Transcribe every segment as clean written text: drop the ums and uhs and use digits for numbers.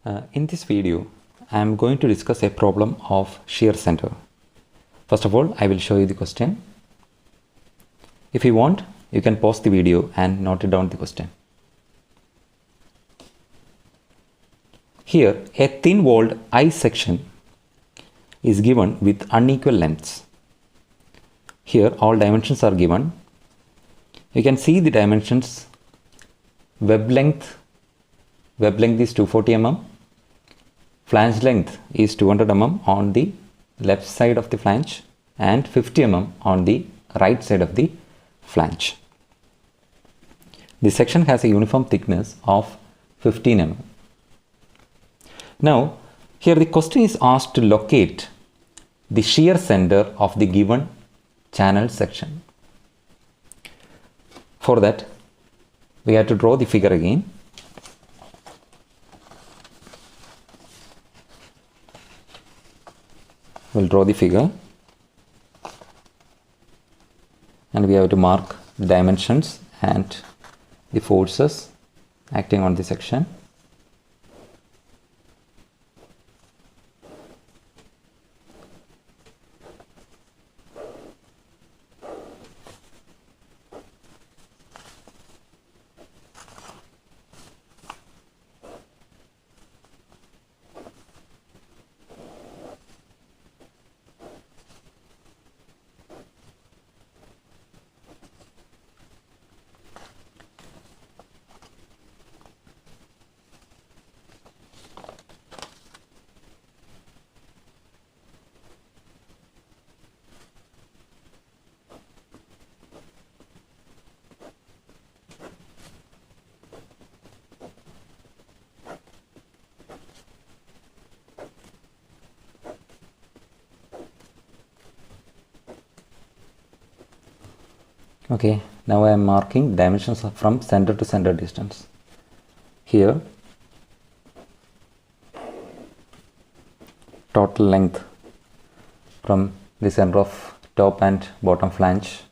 In this video, I am going to discuss a problem of shear center. First of all, I will show you the question. If you want, you can pause the video and note down the question. Here, a thin-walled I section is given with unequal lengths. Here, all dimensions are given. You can see the dimensions. Web length is 240 mm. Flange length is 200 mm on the left side of the flange and 50 mm on the right side of the flange. The section has a uniform thickness of 15 mm. Now, here the question is asked to locate the shear center of the given channel section. For that, we have to draw the figure again. We'll draw the figure and we have to mark the dimensions and the forces acting on the section. Okay, now I am marking dimensions from center to center distance. Here, total length from the center of top and bottom flange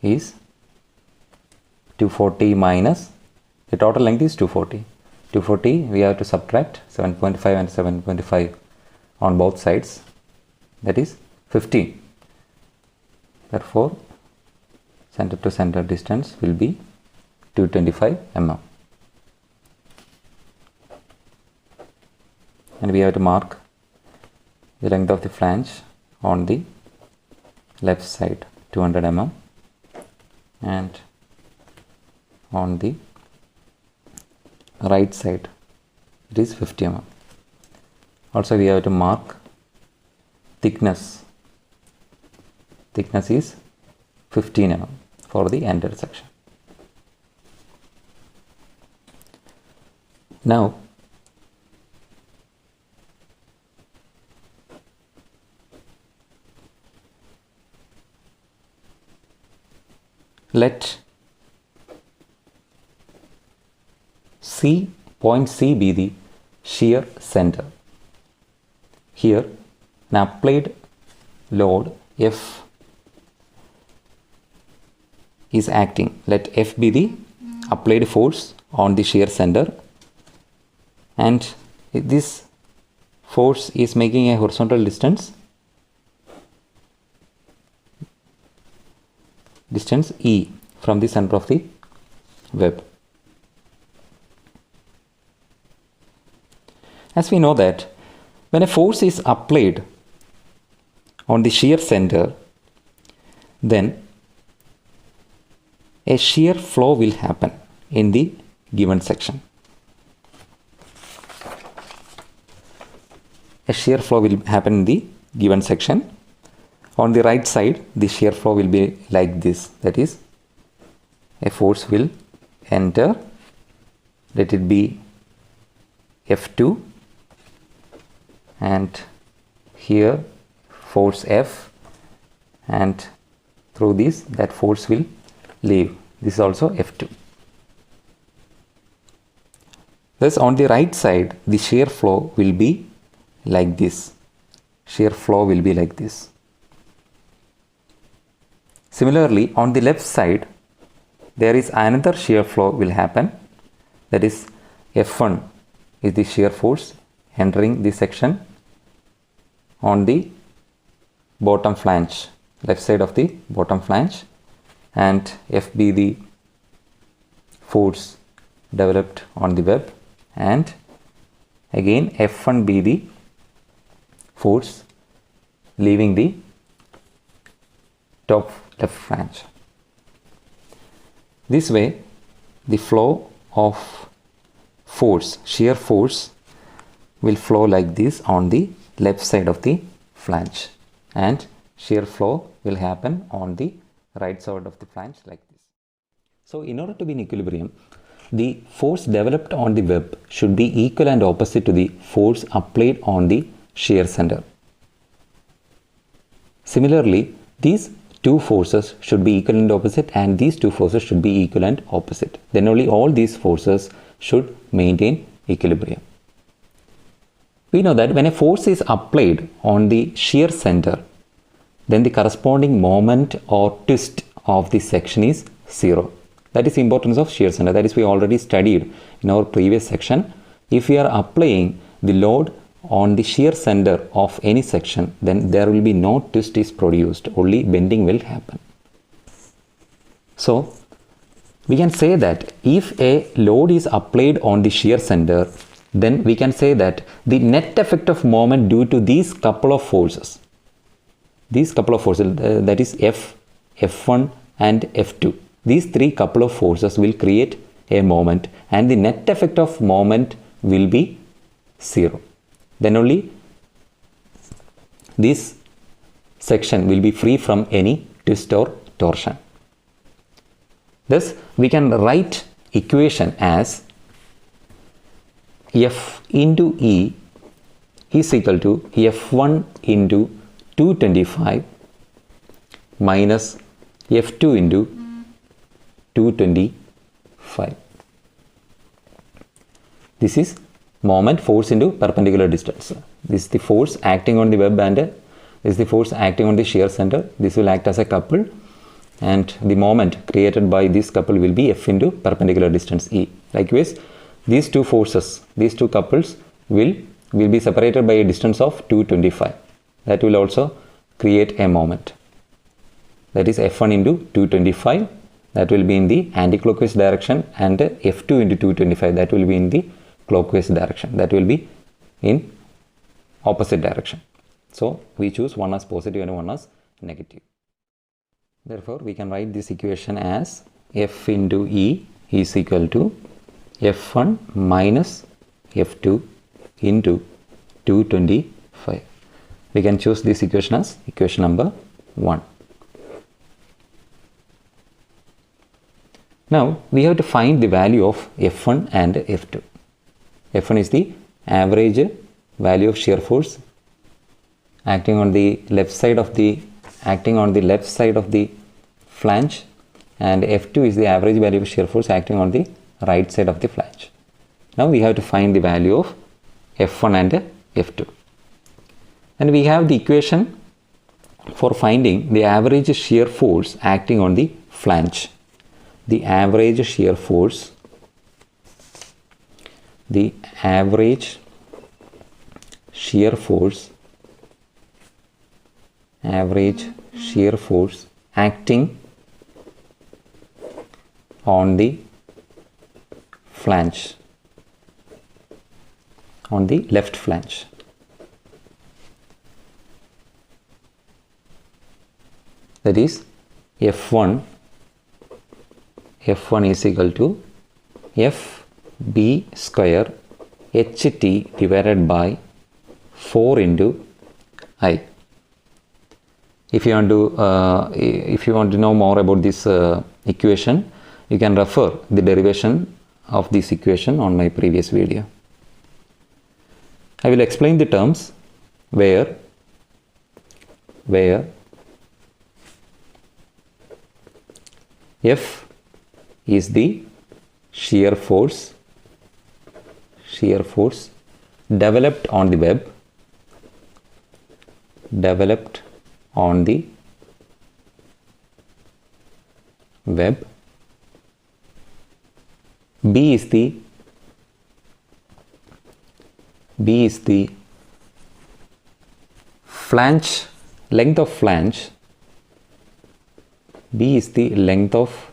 is 240 minus, the total length is 240. 240 we have to subtract 7.5 and 7.5 on both sides, that is 15. Therefore, center to center distance will be 225 mm. And we have to mark the length of the flange on the left side 200 mm and on the right side it is 50 mm. Also we have to mark thickness. Thickness is 15 mm for the entire section. Now, let point C be the shear center. Here, an applied load F is acting. Let F be the applied force on the shear center, and this force is making a horizontal distance E from the center of the web. As we know that when a force is applied on the shear center, then a shear flow will happen in the given section. A shear flow will happen in the given section. On the right side, the shear flow will be like this. That is, a force will enter, let it be F2, and here force F, and through this that force will leave. This is also F2. Thus on the right side the shear flow will be like this. Shear flow will be like this. Similarly, on the left side there is another shear flow will happen, that is F1 is the shear force entering the section on the bottom flange, left side of the bottom flange, and F be the force developed on the web, and again F1 be the force leaving the top left flange. This way the flow of force, shear force, will flow like this on the left side of the flange, and shear flow will happen on the right side of the flange like this. So in order to be in equilibrium, the force developed on the web should be equal and opposite to the force applied on the shear center. Similarly, these two forces should be equal and opposite, and these two forces should be equal and opposite. Then only all these forces should maintain equilibrium. We know that when a force is applied on the shear center, then the corresponding moment or twist of the section is 0. That is the importance of shear center. That is, we already studied in our previous section. If we are applying the load on the shear center of any section, then there will be no twist is produced, only bending will happen. So we can say that if a load is applied on the shear center, then we can say that the net effect of moment due to these couple of forces, that is F, F1 and F2, these three couple of forces will create a moment, and the net effect of moment will be 0. Then only this section will be free from any twist or torsion. Thus, we can write equation as F into E is equal to F1 into 225 minus F2 into 225. This is moment force into perpendicular distance. This is the force acting on the web, and this is the force acting on the shear center. This will act as a couple, and the moment created by this couple will be F into perpendicular distance E. Likewise, these two forces, these two couples will be separated by a distance of 225. That will also create a moment. That is F1 into 225. That will be in the anti-clockwise direction, and F2 into 225, that will be in the clockwise direction. That will be in opposite direction. So we choose one as positive and one as negative. Therefore, we can write this equation as F into E is equal to F1 minus F2 into 225. We can choose this equation as equation number 1. Now we have to find the value of F1 and F2. F1 is the average value of shear force acting on the left side of the flange, and F2 is the average value of shear force acting on the right side of the flange. Now we have to find the value of F1 and F2, and we have the equation for finding the average shear force acting on the flange. The average shear force acting on the flange, on the left flange. That is F1 is equal to FB square HT divided by 4 into I. If you want to know more about this equation, you can refer the derivation of this equation on my previous video. I will explain the terms where F is the shear force developed on the web, B is the B is the flange, length of flange. B is the length of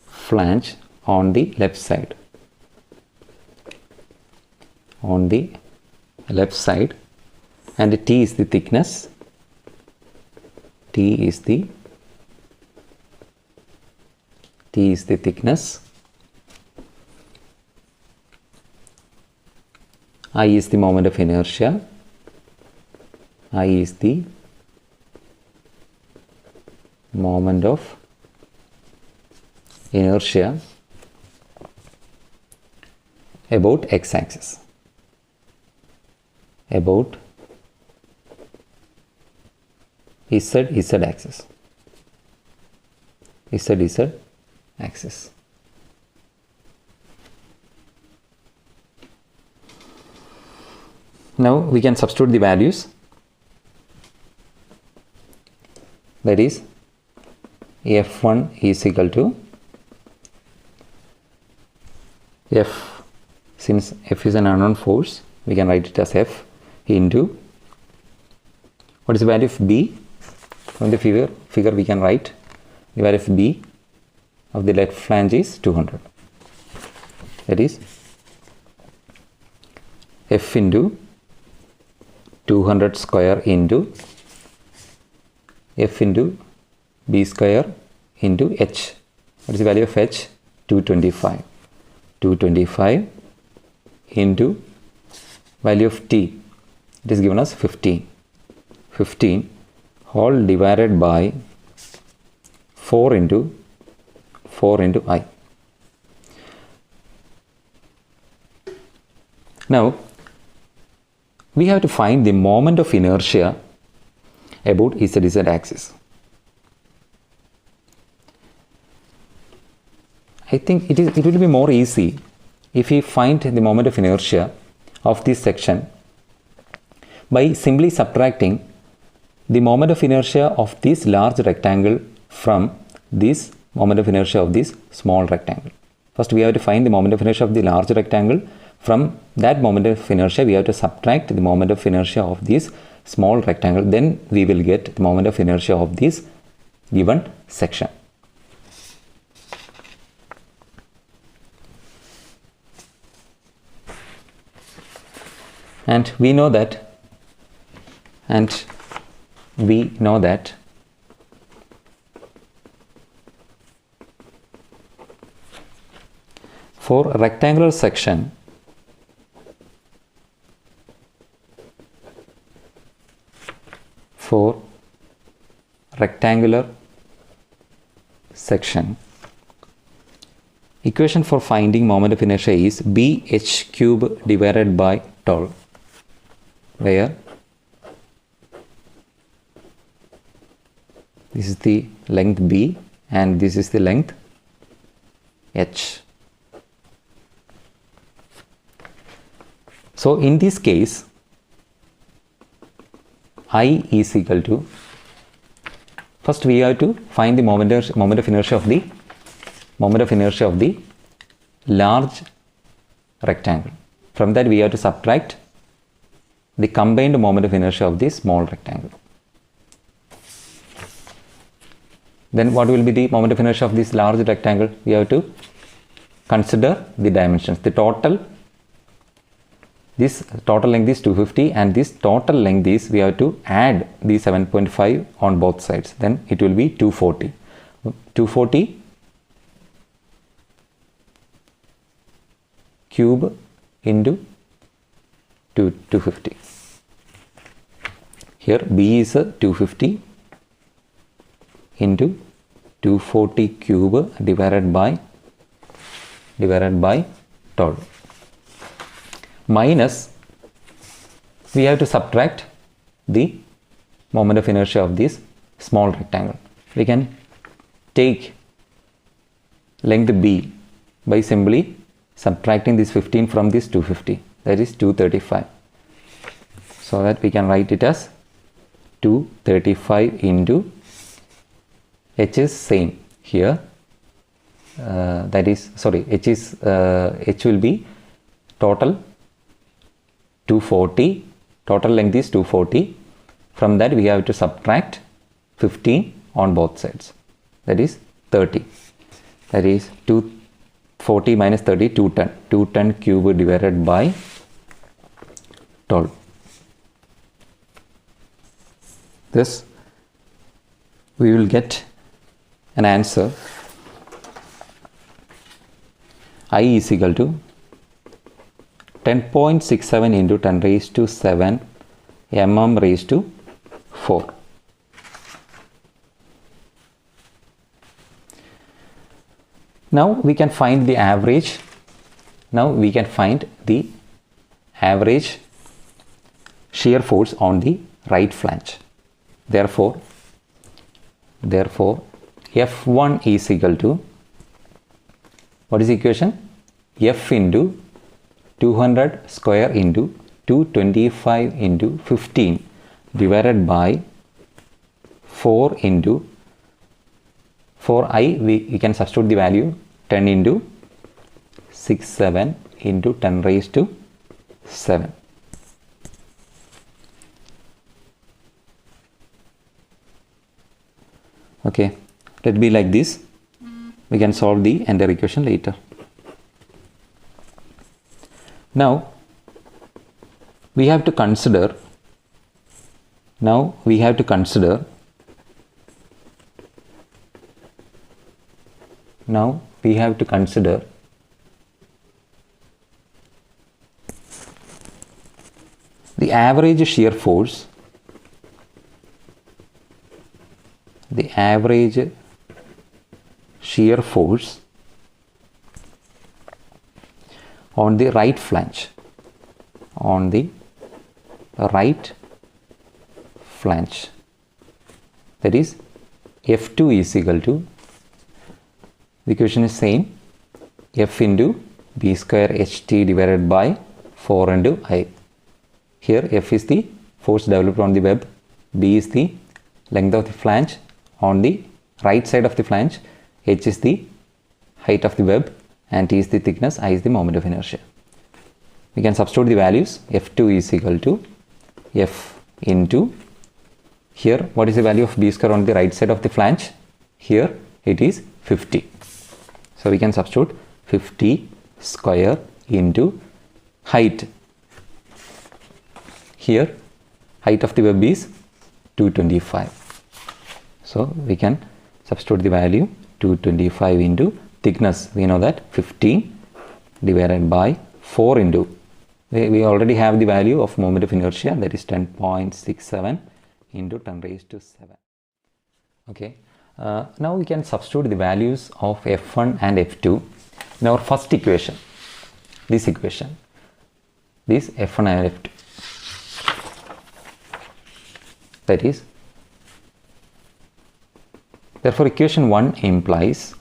flange on the left side. On the left side, and T is the thickness. T is the thickness. I is the moment of inertia. I is the moment of inertia about x-axis. About z axis. Z axis. Now we can substitute the values. That is, F1 is equal to F, since F is an unknown force, we can write it as F into, what is the value of B? From the figure we can write the value of B of the left flange is 200. That is F into 200 square into F into B square into H. What is the value of H? 225. 225 into value of T. It is given as 15. 15 whole divided by 4 into I. Now we have to find the moment of inertia about z axis. I think it will be more easy if we find the moment of inertia of this section by simply subtracting the moment of inertia of this large rectangle from this moment of inertia of this small rectangle. First we have to find the moment of inertia of the large rectangle. From that moment of inertia we have to subtract the moment of inertia of this small rectangle. Then we will get the moment of inertia of this given section. And we know that for a rectangular section, equation for finding moment of inertia is bh cube divided by 12, where this is the length B and this is the length H. So in this case, I is equal to, first we have to find the moment of inertia of the large rectangle. From that we have to subtract the combined moment of inertia of the small rectangle. Then what will be the moment of inertia of this large rectangle? We have to consider the dimensions. This total length is 250 and this total length is, we have to add the 7.5 on both sides. Then it will be 240. 240 cube into 250. Here B is 250 into 240 cube divided by 12. Minus, we have to subtract the moment of inertia of this small rectangle. We can take length B by simply subtracting this 15 from this 250, that is 235. So that we can write it as 235 into H is same here, H will be total 240. Total length is 240. From that we have to subtract 15 on both sides. That is 30. That is 240 minus 30, 210. 210 cube divided by 12. This we will get an answer. I is equal to 10.67 into 10 raised to 7 mm raised to 4. Now we can find the average. Now we can find the average shear force on the right flange. Therefore, F1 is equal to, what is the equation? F into 200 square into 225 into 15 divided by 4 into, for I we can substitute the value 10 into 67 into 10 raised to 7. Okay, let it be like this. We can solve the entire equation later. Now we have to consider the average shear force, on the right flange, that is F2 is equal to, the equation is same, F into B square HT divided by 4 into I. Here F is the force developed on the web, B is the length of the flange on the right side of the flange, H is the height of the web, and T is the thickness, I is the moment of inertia. We can substitute the values. F2 is equal to F into, here what is the value of B square on the right side of the flange? Here it is 50. So we can substitute 50 square into height. Here height of the web is 225. So we can substitute the value 225 into thickness. We know that 15 divided by 4 into, we already have the value of moment of inertia, that is 10.67 into 10 raised to 7. Okay. Now we can substitute the values of F1 and F2 in our first equation. This F1 and F2. That is, therefore equation 1 implies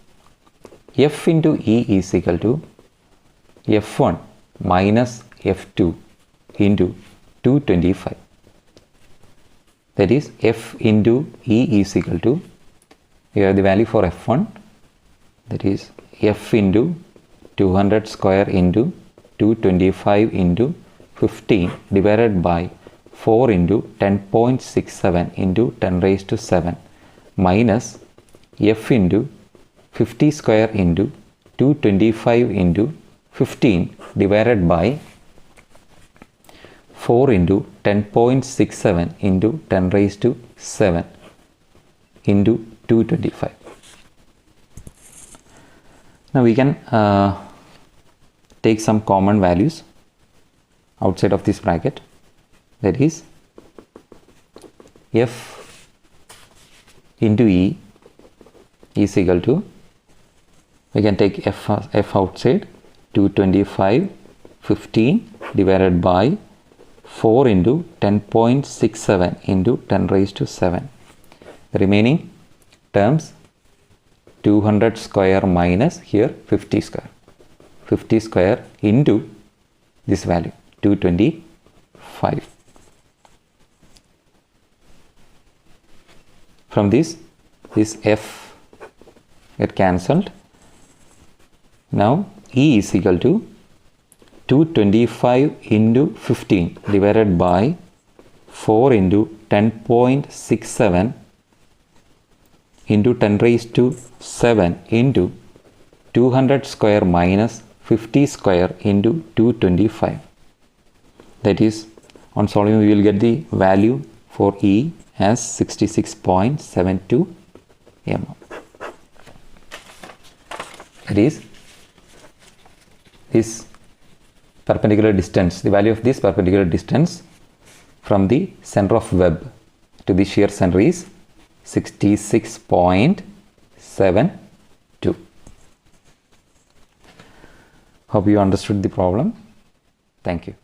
F into E is equal to F1 minus F2 into 225. That is, F into E is equal to, we have the value for F1, that is F into 200 square into 225 into 15 divided by 4 into 10.67 into 10 raised to 7 minus F into 50 square into 225 into 15 divided by 4 into 10.67 into 10 raised to 7 into 225. Now we can take some common values outside of this bracket, that is F into E is equal to, we can take F outside, 225 15 divided by 4 into 10.67 into 10 raised to 7. The remaining terms 200 square minus here 50 square. 50 square into this value 225. From this F get cancelled. Now E is equal to 225 into 15 divided by 4 into 10.67 into 10 raised to 7 into 200 square minus 50 square into 225. That is, on solving we will get the value for E as 66.72 mm. That is, this perpendicular distance, the value of this perpendicular distance from the center of web to the shear center is 66.72. Hope you understood the problem. Thank you.